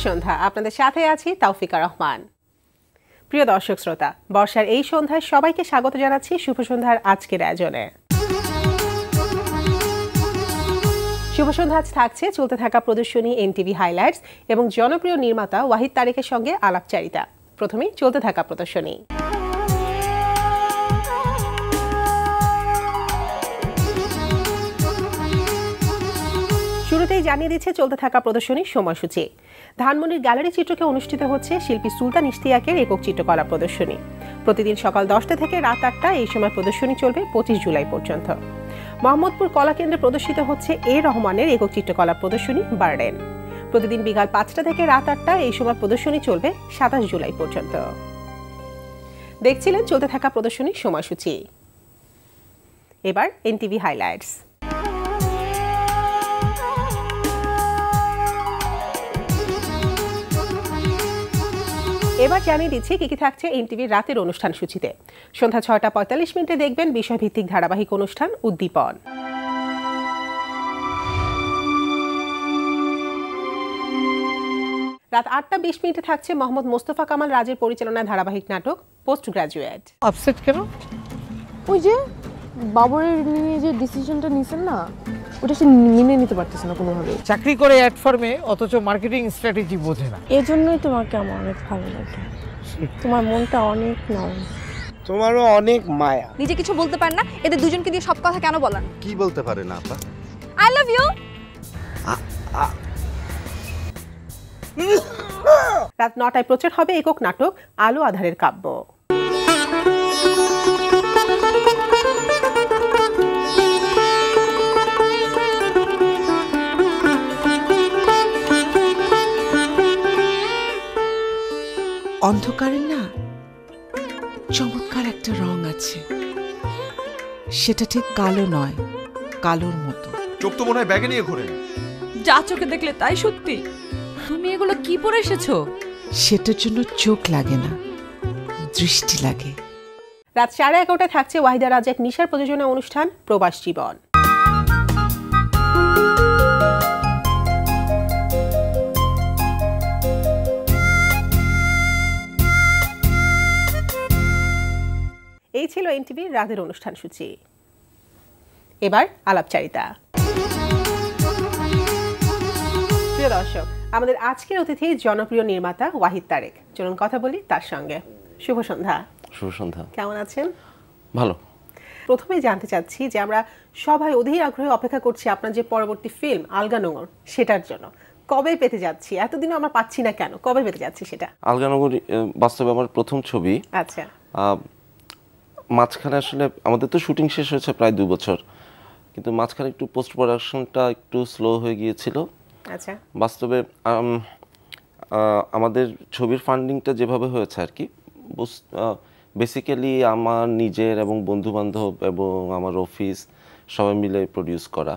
সন্ধ্যা, আপনাদের সাথে আছি তাওফিকা রহমান। প্রিয় দর্শক শ্রোতা, বর্ষার এই সন্ধ্যায় সবাইকে স্বাগত জানাচ্ছি শুভ সন্ধ্যার আজকের আয়োজনে। শুভ সন্ধ্যা আজ থাকছে চলতে থাকা প্রদর্শনী এনটিভি হাইলাইটস এবং জনপ্রিয় নির্মাতা ওয়াহিদ তারেকের সঙ্গে আলাপচারিতা। প্রথমেই চলতে থাকা প্রদর্শনী। শুরুতেই জানিয়ে দিচ্ছে চলতে থাকা প্রদর্শনীর সময়সূচি। ধানমন্ডির গ্যালারি চিত্রকে অনুষ্ঠিত হচ্ছে শিল্পী সুলতান ইশতিয়াকের একক চিত্রকলা প্রদর্শনী। প্রতিদিন সকাল 10টা থেকে রাত 8টা এই সময় প্রদর্শনী চলবে 25 জুলাই পর্যন্ত। মোহাম্মদপুর কলা কেন্দ্রে প্রদর্শিত হচ্ছে এ রহমানের একক চিত্রকলা প্রদর্শনী বার্ডেন। প্রতিদিন বিকাল 5টা থেকে রাত 8টা এই সময় প্রদর্শনী চলবে 27 জুলাই পর্যন্ত। দেখছিলেন চলতে থাকা প্রদর্শনীর সময়সূচি। এবার এনটিভি হাইলাইটস। এবার জানিয়ে দিচ্ছি কি কি থাকছে এনটিভির রাতের অনুষ্ঠান সূচিতে। সন্ধ্যা 6টা 45 মিনিটে দেখবেন বিষয়ভিত্তিক ধারাবাহিক অনুষ্ঠান উদ্দীপন। রাত 8টা 20 মিনিটে থাকছে মোহাম্মদ মোস্তফা কামাল রাজের পরিচালনায় ধারাবাহিক নাটক পোস্ট গ্রাজুয়েট। আপসেট কেন? ওই যে বাবরের নিয়ে যে ডিসিশনটা নিছেন না, ওটা সে মেনে নিতে পারতেছে না কোনোভাবে। চাকরি করে অ্যাড ফার্মে, অথচ মার্কেটিং স্ট্র্যাটেজি বোঝে না। এজন্যই তোমাকে আমার অনেক ভালো লাগে। তোমার মনটা অনেক নরম, তোমারও অনেক মায়া। নিজে কিছু বলতে পারেন না, এদের দুজনকে দিয়ে সব কথা কেন বলেন? কি বলতে পারে না আপা? I love you. রাত 9টায় প্রচার হবে একক নাটক আলো আধারের কাব্য। অন্ধকারের না চমৎকার একটা রং আছে, সেটা ঠিক কালো নয়, কালোর মতো। চোখ তো মনে হয় ব্যাগে নিয়ে ঘোরে। যা চোখে দেখলে তাই সত্যি। তুমি এগুলো কি পরে এসেছো? সেটার জন্য চোখ লাগে না, দৃষ্টি লাগে। রাত 11:30টায় থাকছে ওয়াহিদা রাজাক নিশার প্রযোজনা অনুষ্ঠান প্রবাস জীবন। এই ছিল এনটিভির রাতের অনুষ্ঠান সূচি। এবার আলাপচারিতা। প্রিয় দর্শক, আমাদের আজকের অতিথি জনপ্রিয় নির্মাতা ওয়াহিদ তারেক। চলুন কথা বলি তার সঙ্গে। শুভ সন্ধ্যা। শুভ সন্ধ্যা। কেমন আছেন? ভালো। প্রথমেই জানতে চাচ্ছি যে আমরা সবাই অধীর আগ্রহে অপেক্ষা করছি আপনার যে পরবর্তী ফিল্ম আলগা নোঙর, সেটার জন্য কবে পেতে যাচ্ছি? এতদিনও আমরা পাচ্ছি না কেন? কবে পেতে যাচ্ছি সেটা? আলগা নোঙর বাস্তবে আমার প্রথম ছবি। আচ্ছা। মাঝখানে আসলে আমাদের তো শুটিং শেষ হয়েছে প্রায় 2 বছর, কিন্তু মাঝখানে একটু পোস্ট প্রোডাকশনটা একটু স্লো হয়ে গিয়েছিল। আচ্ছা। বাস্তবে আমাদের ছবির ফান্ডিংটা যেভাবে হয়েছে আর কি, বেসিক্যালি আমার নিজের এবং বন্ধুবান্ধব এবং আমার অফিস সবাই মিলে প্রডিউস করা।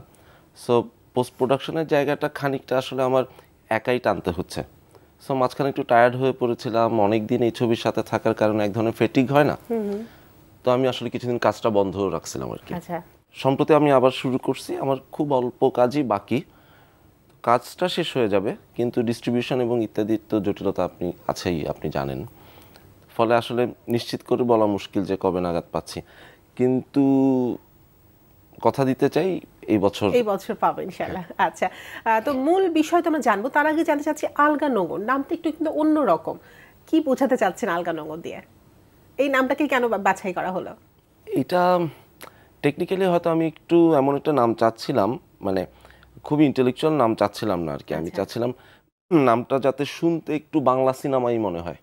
সো পোস্ট প্রোডাকশনের জায়গাটা খানিকটা আসলে আমার একাই টানতে হচ্ছে। সো মাঝখানে একটু টায়ার্ড হয়ে পড়েছিলাম, অনেক দিন এই ছবির সাথে থাকার কারণে এক ধরনের ফেটিক হয় না, তো আমি আসলে কিছুদিন কাজটা বন্ধ রাখছিলাম আর কি। আচ্ছা। সম্প্রতি আমি আবার শুরু করছি, আমার খুব অল্প কাজই বাকি, কাজটা শেষ হয়ে যাবে, কিন্তু ডিস্ট্রিবিউশন এবং ইত্যাদির তো জটিলতা আছেই, আপনি জানেন। ফলে আসলে নিশ্চিত করে বলা মুশকিল যে কবে নাগাদ পাচ্ছি, কিন্তু কথা দিতে চাই এই বছর পাবো ইনশাআল্লাহ। আচ্ছা, তো মূল বিষয় তো আমরা জানবো, তার আগে জানতে চাচ্ছি আলগা নোঙর নামটা একটু কিন্তু অন্যরকম। কি বোঝাতে চাচ্ছেন আলগা নোঙর দিয়ে? এই নামটাকে কেন বাছাই করা হলো? এটা টেকনিক্যালি হয়তো আমি একটু এমন একটা নাম চাচ্ছিলাম, মানে খুবই ইন্টেলেকচুয়াল নাম চাচ্ছিলাম না আর কি। আমি চাচ্ছিলাম নামটা যাতে শুনতে একটু বাংলা সিনেমাই মনে হয়,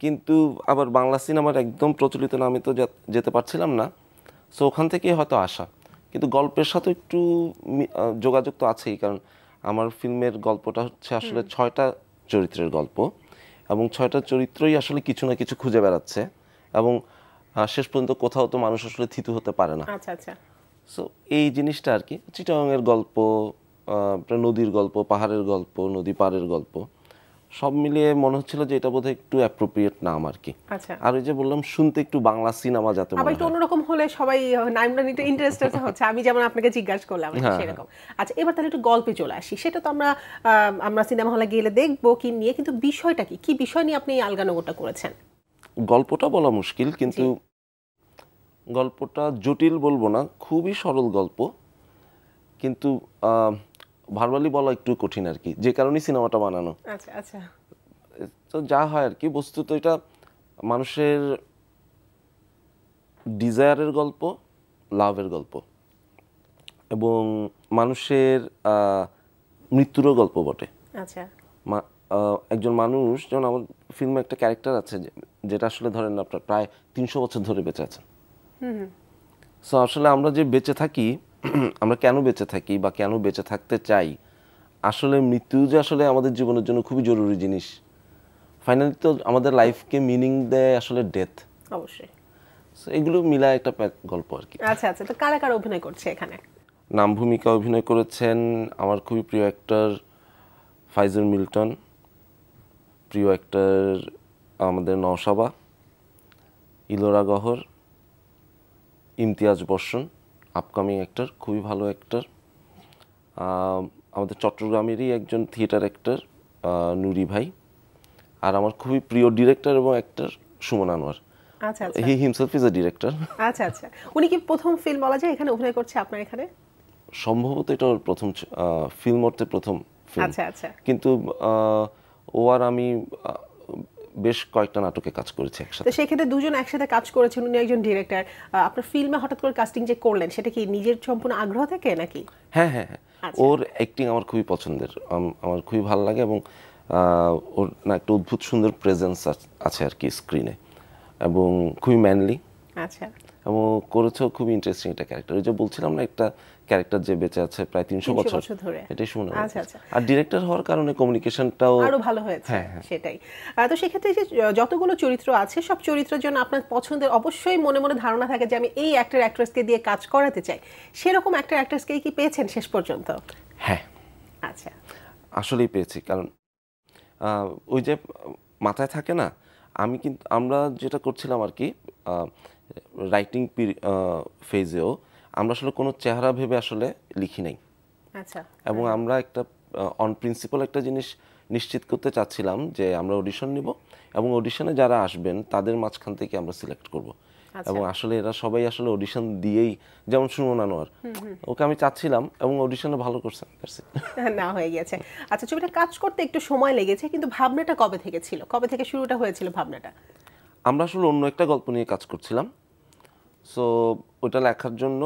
কিন্তু আবার বাংলা সিনেমার একদম প্রচলিত নামে তো যেতে পারছিলাম না। সো ওখান থেকেই হয়তো আসা, কিন্তু গল্পের সাথে একটু যোগাযোগ তো আছেই, কারণ আমার ফিল্মের গল্পটা হচ্ছে আসলে 6টা চরিত্রের গল্প, এবং 6টা চরিত্রই আসলে কিছু না কিছু খুঁজে বেড়াচ্ছে, এবং শেষ পর্যন্ত কোথাও তো মানুষ আসলে থিতু হতে পারে না। আচ্ছা আচ্ছা। সো এই জিনিসটা আর কি, চিটাগাংয়ের গল্প, নদীর গল্প, পাহাড়ের গল্প, নদী পাড়ের গল্প, সব মিলিয়ে মনে হচ্ছিল যে এটা বোধহয় একটু অ্যাপ্রোপ্রিয়েট নাম আর কি। আচ্ছা, আর ওই যে বললাম শুনতে একটু বাংলা সিনেমা যাতে আবার মনে একটু হয়। অন্যরকম হলে সবাই নামটা নিতে ইন্টারেস্টেড হচ্ছে, আমি যেমন আপনাকে জিজ্ঞাসা করলাম হ্যাঁ, সেরকম। আচ্ছা, এবার তাহলে একটু গল্পে চলে আসি। সেটা তো আমরা সিনেমা হলে গেলে দেখবো কি নিয়ে, কিন্তু বিষয়টা কি, কি বিষয় নিয়ে আপনি এই আলগানগরটা করেছেন? গল্পটা বলা মুশকিল, কিন্তু গল্পটা জটিল বলবো না, খুবই সরল গল্প, কিন্তু ভার্বালি বলা একটু কঠিন আর কি, যে কারণেই সিনেমাটা বানানো। আচ্ছা আচ্ছা, তো যা হয় আর কি, বস্তুত এটা মানুষের ডিজায়ারের গল্প, লাভের গল্প, এবং মানুষের মৃত্যুরও গল্প বটে। আচ্ছা, একজন মানুষ, যেমন আমার ফিল্মে একটা ক্যারেক্টার আছে যেটা আসলে ধরেন আপনার প্রায় 300 বছর ধরে বেঁচে আছেন। সো আসলে আমরা যে বেঁচে থাকি, আমরা কেন বেঁচে থাকি বা কেন বেঁচে থাকতে চাই, আসলে মৃত্যু যে আসলে আমাদের জীবনের জন্য খুবই জরুরি জিনিস। ফাইনালি তো আমাদের লাইফকে মিনিং দেয় আসলে ডেথ। অবশ্যই। সো এগুলো মিলায় একটা গল্প আর কি। আচ্ছা আচ্ছা, তো কারা কারা অভিনয় করছে এখানে? নাম ভূমিকা অভিনয় করেছেন আমার খুবই প্রিয় অ্যাক্টর ফাইজুল মিল্টন, প্রিয় অ্যাক্টর আমাদের নওশাবা, ইলোরা গহর, ইমতিয়াজ বর্ষণ, আপকামিং অ্যাক্টর, খুবই ভালো অ্যাক্টর। আমাদের চট্টগ্রামেরই একজন থিয়েটার অ্যাক্টর নুরি ভাই, আর আমার খুবই প্রিয় ডিরেক্টর এবং অ্যাক্টর সুমন আনোয়ার। আচ্ছা আচ্ছা, he himself is a director. আচ্ছা আচ্ছা, উনি কি প্রথম ফিল্ম বলা যায় এখানে অভিনয় করছে আপনার এখানে? সম্ভবত এটা ওর প্রথম ফিল্ম, অর্থে প্রথম ফিল্ম। আচ্ছা আচ্ছা, কিন্তু ও আর আমি বেশ কয়েকটা নাটকে কাজ করেছি তো একসাথে। সেক্ষেত্রে দুজন একসাথে কাজ করেছেন, উনি একজন ডিরেক্টর। আপনার ফিল্মে হঠাৎ করে কাস্টিং যে করলেন, সেটা কি নিজের সম্পূর্ণ আগ্রহ থেকে নাকি? হ্যাঁ হ্যাঁ হ্যাঁ, আচ্ছা। ওর অ্যাক্টিং আমার খুবই পছন্দের, আমার খুবই ভালো লাগে, এবং ওর না একটা অদ্ভুত সুন্দর প্রেজেন্স আছে আর কি স্ক্রিনে, এবং খুবই ম্যানলি, আচ্ছা, এবং করেছেও খুবই ইন্টারেস্টিং একটা ক্যারেক্টার। ওই যে বলছিলাম না, একটা ক্যারেক্টার যে বেঁচে আছে প্রায় 300 বছর ধরে। এটাই শুনে। আচ্ছা আচ্ছা, আর ডিরেক্টর হওয়ার কারণে কমিউনিকেশনটাও আরো ভালো হয়েছে। হ্যাঁ, হ্যাঁ। সেটাই। তো সেক্ষেত্রে যে যতগুলো চরিত্র আছে, সব চরিত্রের জন্য আপনার পছন্দের অবশ্যই মনে মনে ধারণা থাকে যে আমি এই অ্যাক্টর অ্যাক্ট্রেসকে দিয়ে কাজ করাতে চাই, সেরকম অ্যাক্টর অ্যাক্ট্রেসকে কি পেয়েছেন শেষ পর্যন্ত? হ্যাঁ, আচ্ছা, আসলেই পেয়েছি। কারণ ওই যে মাথায় থাকে না, আমরা যেটা করছিলাম আর কি, রাইটিং ফেজেও আমরা আসলে কোনো চেহারা ভেবে আসলে লিখি নাই, আচ্ছা, এবং আমরা একটা অন প্রিন্সিপাল একটা জিনিস নিশ্চিত করতে চাচ্ছিলাম যে আমরা অডিশন নিব, এবং অডিশনে যারা আসবেন তাদের মাঝখান থেকে আমরা সিলেক্ট করব। এবং আসলে এরা সবাই আসলে অডিশন দিয়েই, যেমন সুমন আনোয়ার, ওকে আমি চাচ্ছিলাম এবং অডিশনে ভালো করছে, না হয়ে গেছে। আচ্ছা, ছবিটা কাজ করতে একটু সময় লেগেছে, কিন্তু ভাবনাটা কবে থেকে ছিল, কবে থেকে শুরুটা হয়েছিল ভাবনাটা? আমরা আসলে অন্য একটা গল্প নিয়ে কাজ করছিলাম। সো ওটা লেখার জন্য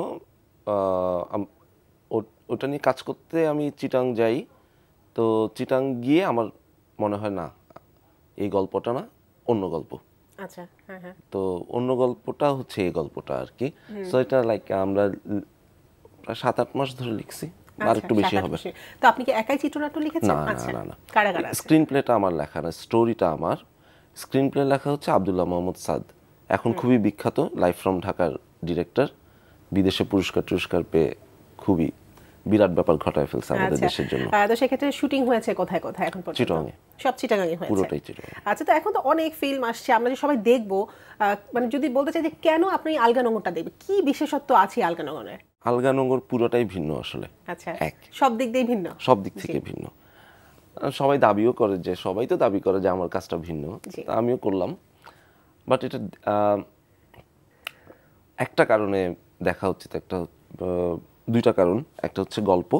ওটা নিয়ে কাজ করতে আমি চিটাং যাই। তো চিটাং গিয়ে আমার মনে হয় না, এই গল্পটা না, অন্য গল্প। আচ্ছা, হ্যাঁ হ্যাঁ, তো অন্য গল্পটা হচ্ছে এই গল্পটা আর কি। সো এটা লাইক আমরা প্রায় 7-8 মাস ধরে লিখছি, আর একটু বেশি হবে। তো আপনি কি একাই চিত্রনাট্য লিখেছেন? না আচ্ছা, না না, কারা কারা আছে? স্ক্রিন প্লেটা আমার লেখা না, স্টোরিটা আমার। স্ক্রিন প্লে লেখা হচ্ছে আব্দুল্লাহ মোহাম্মদ সাদ, এখন খুবই বিখ্যাত লাইভ ফ্রম ঢাকার ডিরেক্টর, বিদেশে পুরস্কার পেয়ে খুবই বিরাট ব্যাপার ঘটায় ফেলছে আমাদের দেশের জন্য। তো সেক্ষেত্রে শুটিং হয়েছে কোথায় কোথায় এখন পর্যন্ত? চিটাগাংয়ে। সব চিটাগাংয়ে হয়েছে? পুরোটাই চিটাগাং। আচ্ছা, তো এখন তো অনেক ফিল্ম আসছে, আমরা যে সবাই দেখবো, মানে যদি বলতে চাই যে কেন আপনি আলগানগরটা দেখবেন, কি বিশেষত্ব আছে আলগানগরের? আলগানগর পুরোটাই ভিন্ন আসলে। আচ্ছা, এক, সব দিক দিয়ে ভিন্ন? সব দিক থেকে ভিন্ন। সবাই দাবিও করে যে, সবাই তো দাবি করে যে আমার কাজটা ভিন্ন, তা আমিও করলাম। বাট এটা একটা কারণে দেখা উচিত, দুইটা কারণ। একটা হচ্ছে গল্প,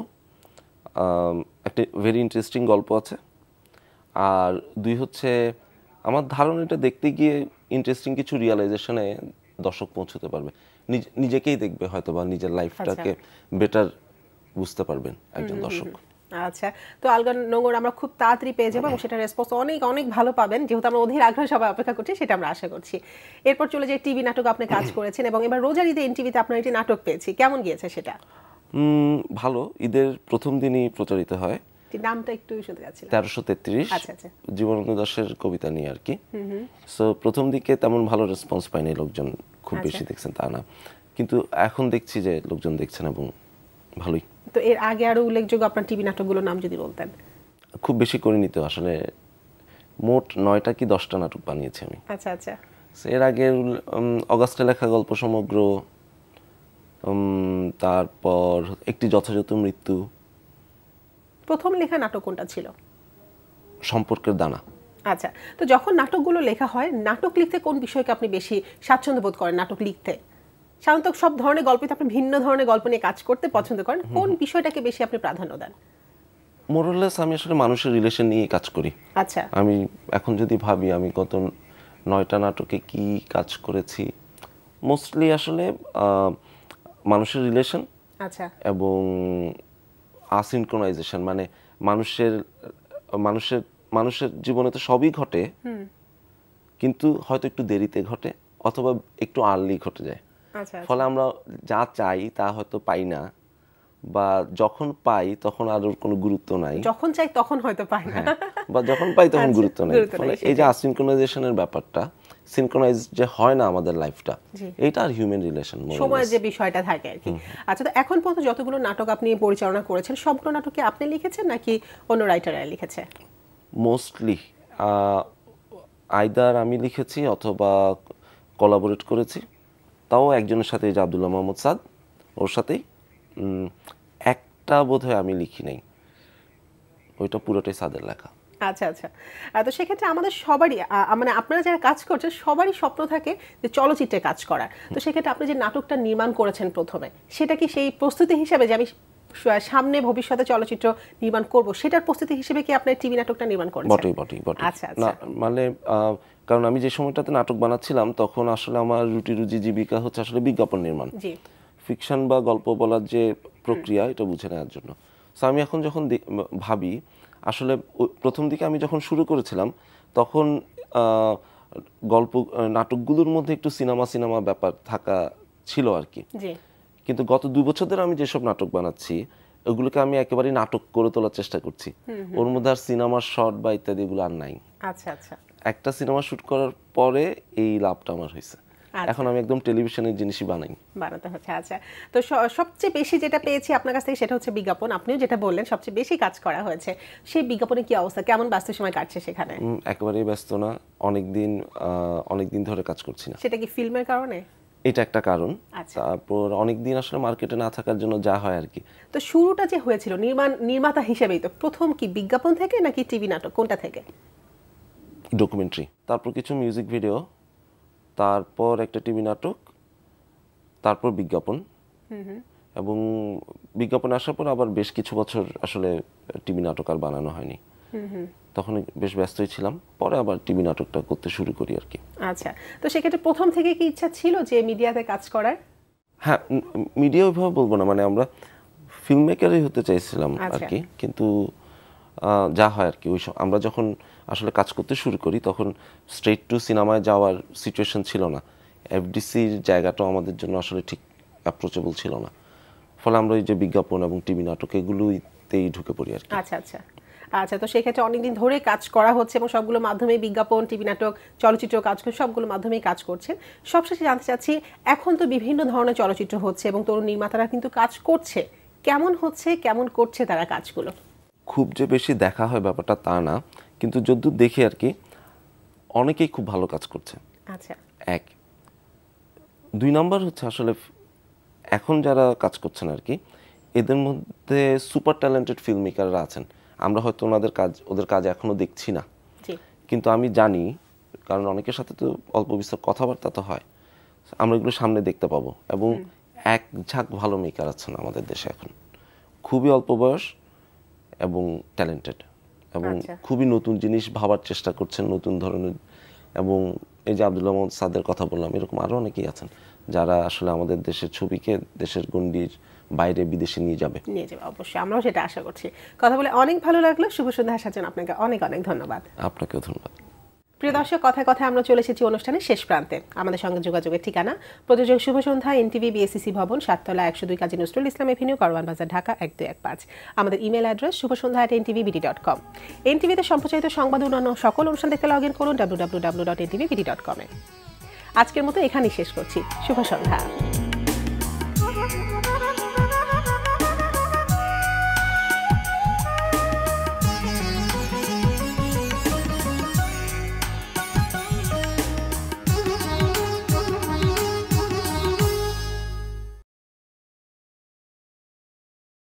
একটা ভেরি ইন্টারেস্টিং গল্প আছে, আর দুই হচ্ছে আমার ধারণা এটা দেখতে গিয়ে ইন্টারেস্টিং কিছু রিয়েলাইজেশনে দর্শক পৌঁছতে পারবে, নিজেকেই দেখবে হয়তো, বা নিজের লাইফটাকে বেটার বুঝতে পারবেন একজন দর্শক। আচ্ছা, তো আলগানগর আমরা খুব তাড়াতাড়ি পেয়ে যাবো, এবং সেটা রেসপন্স অনেক অনেক ভালো পাবেন, যেহেতু আমরা অধীর আগ্রহে সবাই অপেক্ষা করছি, সেটা আমরা আশা করছি। এরপর চলে যে টিভি নাটক আপনি কাজ করেছেন, এবং এবার রোজার ঈদে এনটিভিতে আপনার একটি নাটক পেয়েছি, কেমন গিয়েছে সেটা? ভালো, ঈদের প্রথম দিনই প্রচারিত হয়। নামটা একটু শুনতে যাচ্ছিলাম। 1333, আচ্ছা আচ্ছা, জীবনানন্দ দাশের কবিতা নিয়ে আর কি। সো প্রথম দিকে তেমন ভালো রেসপন্স পাইনি, লোকজন খুব বেশি দেখছেন তা না, কিন্তু এখন দেখছি যে লোকজন দেখছেন এবং ভালোই। তো এর আগে আরো উল্লেখযোগ্য আপনার টিভি নাটকগুলোর নাম যদি বলতেন? খুব বেশি করিনি তো আসলে, মোট 9টা কি 10টা নাটক বানিয়েছি আমি। আচ্ছা আচ্ছা। এর আগে অগাস্টে লেখা গল্প সমগ্র, তারপর একটি যথাযথ মৃত্যু। প্রথম লেখা নাটক কোনটা ছিল? সম্পর্কের দানা। আচ্ছা, তো যখন নাটকগুলো লেখা হয়, নাটক লিখতে কোন বিষয়কে আপনি বেশি স্বাচ্ছন্দ্য বোধ করেন? নাটক লিখতে সাধারণত সব ধরনের গল্পে আপনি ভিন্ন ধরনের গল্প নিয়ে কাজ করতে পছন্দ করেন, কোন বিষয়টাকে বেশি আপনি প্রাধান্য দেন? মোরলেস আমি আসলে মানুষের রিলেশন নিয়ে কাজ করি। আচ্ছা। আমি এখন যদি ভাবি আমি গত 9টা নাটকে কি কাজ করেছি, মোস্টলি আসলে মানুষের রিলেশন, আচ্ছা, এবং আসিনক্রোনাইজেশন, মানে মানুষের মানুষের মানুষের জীবনে তো সবই ঘটে, কিন্তু হয়তো একটু দেরিতে ঘটে অথবা একটু আর্লি ঘটে যায়। আচ্ছা। ফলে আমরা যা চাই তা হয়তো পাই না, বা যখন পাই তখন আর ওর কোনো গুরুত্ব নাই, যখন চাই তখন হয়তো পাই না, বা যখন পাই তখন আচ্ছা, গুরুত্ব নাই। গুরুত্ব নাই, ফলে এই যে আসিনক্রোনাইজেশনের ব্যাপারটা, সিনক্রোনাইজ যে হয় না আমাদের লাইফটা, এইটা আর হিউম্যান রিলেশন, সময়ের যে বিষয়টা থাকে আর কি। আচ্ছা, তো এখন পর্যন্ত যতগুলো নাটক আপনি পরিচালনা করেছেন, সবগুলো নাটকে আপনি লিখেছেন নাকি অন্য রাইটাররা লিখেছে? মোস্টলি আইদার আমি লিখেছি অথবা কোলাবোরেট করেছি, তাও একজনের সাথে, যে আব্দুল্লাহ মোহাম্মদ সাদ, ওর সাথেই। একটা বোধহয় আমি লিখি নাই, ওইটা পুরোটাই সাদের লেখা। আচ্ছা আচ্ছা। তো সেক্ষেত্রে আমাদের সবারই, মানে আপনারা যারা কাজ করছেন সবারই স্বপ্ন থাকে যে চলচ্চিত্রে কাজ করার। তো সেক্ষেত্রে আপনি যে নাটকটা নির্মাণ করেছেন প্রথমে, সেটা কি সেই প্রস্তুতি হিসেবে যে আমি সামনে ভবিষ্যতে চলচ্চিত্র নির্মাণ করব, সেটার প্রস্তুতি হিসেবে কি আপনি টিভি নাটকটা নির্মাণ করেছেন? বটেই বটেই বটেই। আচ্ছা না আচ্ছা। মানে কারণ আমি যে সময়টাতে নাটক বানাচ্ছিলাম তখন আসলে আমার রুটি রুজি জীবিকা হচ্ছে আসলে বিজ্ঞাপন নির্মাণ, জি, ফিকশন বা গল্প বলার যে প্রক্রিয়া, এটা বুঝে নেওয়ার জন্য। সো আমি এখন যখন ভাবি, আসলে প্রথম দিকে আমি যখন শুরু করেছিলাম তখন নাটকগুলোর মধ্যে একটু সিনেমা ব্যাপার থাকা ছিল আর কি। জি। কিন্তু গত 2 বছর ধরে আমি যেসব নাটক বানাচ্ছি ওগুলোকে আমি একেবারে নাটক করে তোলার চেষ্টা করছি। ওর মধ্যে আর সিনেমার শট বা ইত্যাদি এগুলো আর নাই। আচ্ছা আচ্ছা। একটা সিনেমা শুট করার পরে এই লাভটা আমার হয়েছে। এখন আমি একদম টেলিভিশনের জিনিসই বানাতে হচ্ছে। আচ্ছা, তো সবচেয়ে বেশি যেটা পেয়েছি আপনার কাছ থেকে সেটা হচ্ছে বিজ্ঞাপন। আপনিও যেটা বললেন সবচেয়ে বেশি কাজ করা হয়েছে, সেই বিজ্ঞাপনে কি অবস্থা, কেমন ব্যস্ত সময় কাটছে সেখানে? একেবারেই ব্যস্ত না, অনেকদিন ধরে কাজ করছি না। সেটা কি ফিল্মের কারণে? এটা একটা কারণ। আচ্ছা। তারপর অনেকদিন আসলে মার্কেটে না থাকার জন্য যা হয় আর কি। তো শুরুটা যে হয়েছিল নির্মাতা হিসেবেই, তো প্রথম কি বিজ্ঞাপন থেকে নাকি টিভি নাটক, কোনটা থেকে? ডকুমেন্টারি, তারপর কিছু মিউজিক ভিডিও, তারপর একটা টিভি নাটক, তারপর বিজ্ঞাপন, এবং বিজ্ঞাপনে আসার পর আবার বেশ কিছু বছর আসলে টিভি নাটক আর বানানো হয়নি। তখন বেশ ব্যস্তই ছিলাম, পরে আবার টিভি নাটকটা করতে শুরু করি আর কি। আচ্ছা, তো সেক্ষেত্রে প্রথম থেকে কি ইচ্ছা ছিল যে মিডিয়াতে কাজ করার? হ্যাঁ, মিডিয়া ওইভাবে বলবো না, মানে আমরা ফিল্ম মেকারই হতে চাইছিলাম আর কি। কিন্তু যা হয় আর কি, আমরা যখন আসলে কাজ করতে শুরু করি তখন স্ট্রেট টু সিনেমায় যাওয়ার সিচুয়েশন ছিল না। এফডিসির জায়গাটাও আমাদের জন্য আসলে ঠিক অ্যাপ্রোচেবল ছিল না। ফলে আমরা এই যে বিজ্ঞাপন এবং টিভি নাটক এগুলোতেই ঢুকে পড়ি আর কি। আচ্ছা আচ্ছা। আচ্ছা, তো সেক্ষেত্রে অনেকদিন ধরে কাজ করা হচ্ছে এবং সবগুলো মাধ্যমেই, বিজ্ঞাপন, টিভি নাটক, চলচ্চিত্র কাজ করে সবগুলো মাধ্যমেই কাজ করছেন। সবশেষে জানতে চাচ্ছি, এখন তো বিভিন্ন ধরনের চলচ্চিত্র হচ্ছে এবং তরুণ নির্মাতারা কিন্তু কাজ করছে, কেমন হচ্ছে, কেমন করছে তারা কাজগুলো? খুব যে বেশি দেখা হয় ব্যাপারটা তা না, কিন্তু যদ্দূর দেখি আর কি অনেকেই খুব ভালো কাজ করছে। আচ্ছা। 1, 2 নাম্বার হচ্ছে আসলে এখন যারা কাজ করছেন আর কি, এদের মধ্যে সুপার ট্যালেন্টেড ফিল্ম মেকাররা আছেন। আমরা হয়তো ওদের কাজ এখনো দেখছি না, কিন্তু আমি জানি, কারণ অনেকের সাথে তো অল্প বিস্তর কথাবার্তা তো হয়, আমরা এগুলো সামনে দেখতে পাবো। এবং এক ঝাঁক ভালো মেকার আছেন আমাদের দেশে এখন, খুবই অল্প বয়স এবং ট্যালেন্টেড, এবং খুবই নতুন জিনিস ভাবার চেষ্টা করছেন, নতুন ধরনের। এবং এই যে আব্দুল্লাহ মোহাম্মদ সাদের কথা বললাম, এরকম আরও অনেকেই আছেন যারা আসলে আমাদের দেশের ছবিকে দেশের গণ্ডির বাইরে বিদেশে নিয়ে যাবে। অবশ্যই, আমরাও সেটা আশা করছি। কথা বলে অনেক ভালো লাগলো। শুভ সন্ধ্যা আসার জন্য আপনাকে অনেক অনেক ধন্যবাদ। আপনাকেও ধন্যবাদ। প্রিয় দর্শক, কথায় কথায় আমরা চলে এসেছি অনুষ্ঠানের শেষ প্রান্তে। আমাদের সঙ্গে যোগাযোগের ঠিকানা প্রযোজক শুভ সন্ধ্যা, এনটিভি, বিএসসিসি ভবন, 7 তলা, 102 কাজী নজরুল ইসলাম এভিনিউ, কারওয়ান বাজার, ঢাকা 1215। আমাদের ইমেল অ্যাড্রেস shubhasondha@ntvbd.com। এনটিভিতে সম্প্রচারিত সংবাদ অন্যান্য সকল অনুষ্ঠান দেখতে লগ ইন করুন www.ntvbd.com। আজকের মতো এখানেই শেষ করছি। শুভ সন্ধ্যা।